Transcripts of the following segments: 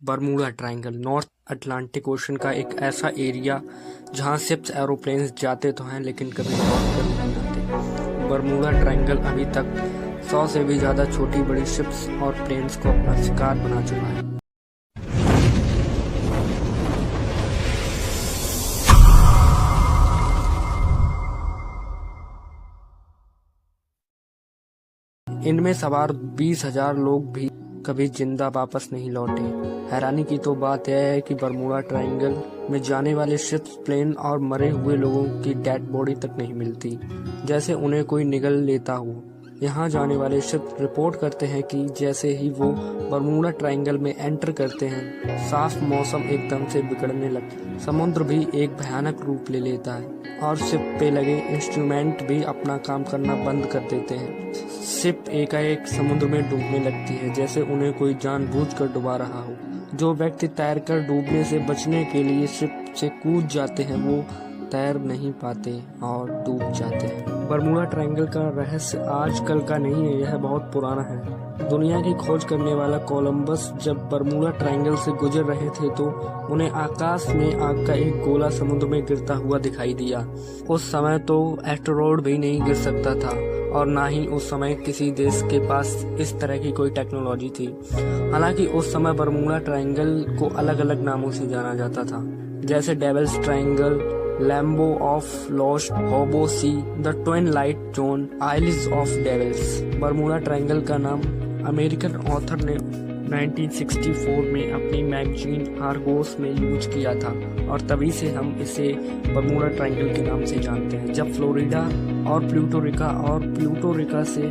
Bermuda triangle north Atlantic ocean का एक ऐसा एरिया जहां शिप्स एरोप्लेन्स जाते तो हैं लेकिन कभी लौट कर नहीं आते। बरमूडा ट्रायंगल अभी तक 100 से भी ज़्यादा छोटी बड़ी शिप्स और प्लेन्स को अपना शिकार बना चुका है। इनमें सवार 20,000 लोग भी कभी जिंदा वापस नहीं लौटे। हैरानी की तो बात यह है कि बरमूडा ट्रायंगल में जाने वाले शिप्स, प्लेन और मरे हुए लोगों की डेड बॉडी तक नहीं मिलती, जैसे उन्हें कोई निगल लेता हो। यहाँ जाने वाले शिप्स रिपोर्ट करते हैं कि जैसे ही वो बरमूडा ट्रायंगल में एंटर करते हैं, साफ मौसम एकदम से बिगड़ने लगता है, समुद्र भी एक भयानक रूप ले लेता है और शिप पे लगे इंस्ट्रूमेंट भी अपना काम करना बंद कर देते हैं। शिप एकाएक समुद्र में डूबने लगती है, जैसे उन्हें कोई जानबूझकर डुबा रहा हो। जो व्यक्ति तैरकर डूबने से बचने के लिए शिप से कूद जाते हैं, वो तैर नहीं पाते और डूब जाते हैं। बरमूडा ट्रायंगल का रहस्य आजकल का नहीं है, यह बहुत पुराना है। दुनिया की खोज करने वाला कोलंबस जब बरमूडा ट्रायंगल से गुजर रहे थे तो उन्हें आकाश में आग का एक गोला समुद्र में गिरता हुआ दिखाई दिया। उस समय तो एस्टेरॉयड भी नहीं गिर सकता था और ना ही उस समय किसी देश के पास इस तरह की कोई टेक्नोलॉजी थी। हालांकि उस समय बरमूडा ट्रायंगल को अलग अलग नामों से जाना जाता था, जैसे Devil's Triangle, Limbo of Lost, Hoodoo Sea, the twilight zone, Isles of Devils. Bermuda Triangle का नाम अमेरिकन ऑथर ने 1964 में अपनी मैगजीन आर्गोस में यूज किया था और तभी से हम इसे बरमूडा ट्रायंगल के नाम से जानते हैं। जब फ्लोरिडा और प्लूटो रिका से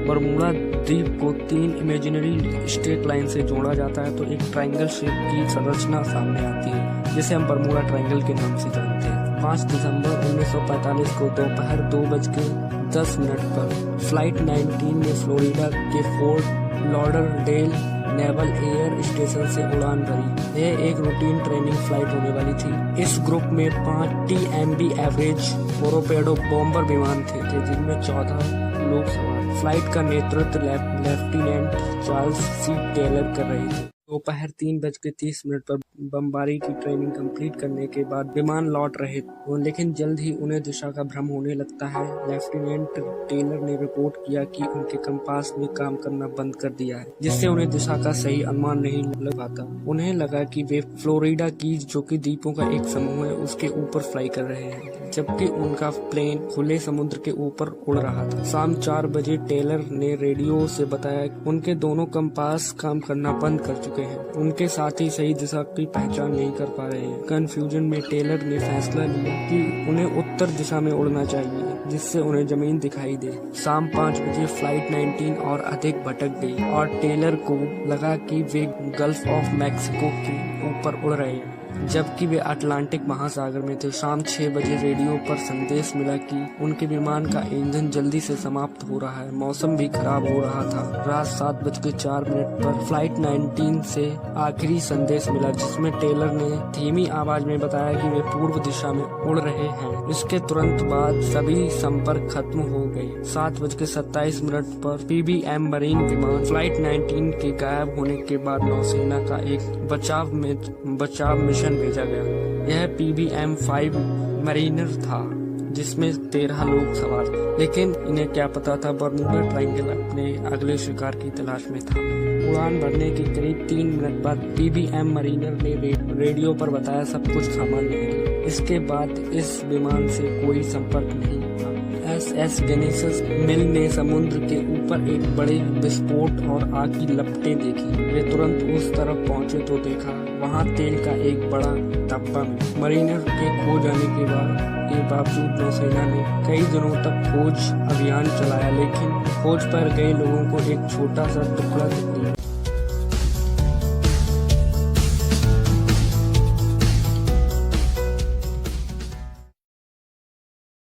बरमूडा द्वीप को 3 इमेजिनरी स्ट्रेट लाइन से जोड़ा जाता है तो एक ट्रायंगल शेप की संरचना सामने आती है, जिसे हम बरमूडा ट्रायंगल के नाम से जानते हैं। 5 दिसंबर 1945 को दोपहर 2:10 पर फ्लाइट 19 ने फ्लोरिडा के fort Lauderdale naval air station से उड़ान भरी। यह एक रूटीन ट्रेनिंग फ्लाइट होने वाली थी। इस ग्रुप में 5 TMB एवरेज टोरपेडो बॉम्बर विमान थे जिनमें 14 लोग सवार। फ्लाइट का नेतृत्व लेफ्टिनेंट चार्ल्स सी टेलर कर रहे थे। दोपहर 3:30 पर बमबारी की ट्रेनिंग कंप्लीट करने के बाद विमान लौट रहे थे, लेकिन जल्द ही उन्हें दिशा का भ्रम होने लगता है। लेफ्टिनेंट टेलर ने रिपोर्ट किया कि उनके कंपास ने काम करना बंद कर दिया है, जिससे उन्हें दिशा का सही अनुमान नहीं लग पाता। उन्हें लगा कि वे फ्लोरिडा कीज, जो कि द्वीपों का एक समूह है, उसके ऊपर फ्लाई कर रहे हैं, जबकि उनका प्लेन खुले समुद्र के ऊपर उड़ रहा था। शाम 4 बजे टेलर ने रेडियो से बताया कि उनके दोनों कंपास काम करना बंद कर चुके हैं। उनके साथी सही दिशा की पहचान नहीं कर पा रहे हैं। कंफ्यूजन में टेलर ने फैसला लिया कि उन्हें उत्तर दिशा में उड़ना चाहिए, जिससे उन्हें जमीन दिखाई दे। शाम 5 बजे फ्लाइट 19 और अधिक भटक गई और टेलर को लगा कि वे गल्फ ऑफ मैक्सिको के ऊपर उड़ रहे हैं, जबकि वे अटलांटिक महासागर में थे। शाम 6 बजे रेडियो पर संदेश मिला कि उनके विमान का ईंधन जल्दी से समाप्त हो रहा है। मौसम भी खराब हो रहा था। रात 7:04 पर फ्लाइट 19 से आखिरी संदेश मिला, जिसमें टेलर ने धीमी आवाज में बताया कि वे पूर्व दिशा में उड़ रहे हैं। इसके तुरंत बाद सभी संपर्क खत्म हो गए। 7:27 पर PBM मरीन विमान फ्लाइट 19 के गायब होने के बाद नौसेना का एक बचाव मिशन भेजा गया। यह PBM-5 मरीनर था, जिसमें 13 लोग सवार थे, लेकिन इन्हें क्या पता था बरमूडा ट्रायंगल अपने अगले शिकार की तलाश में था। उड़ान भरने के करीब 3 मिनट बाद PBM मरीनर ने रेडियो पर बताया सब कुछ सामान्य है। इसके बाद इस विमान से कोई संपर्क नहीं हुआ। SS गेनेसिस मिल ने समुद्र के ऊपर एक बड़े विस्फोट और आग की लपटें देखी। वे तुरंत उस तरफ पहुंचे तो देखा वहां तेल का एक बड़ा डब्बा मिला। मरीनर के खो जाने के बावजूद नौसेना ने कई दिनों तक खोज अभियान चलाया, लेकिन खोज पर गए लोगों को एक छोटा सा टुकड़ा दिखा।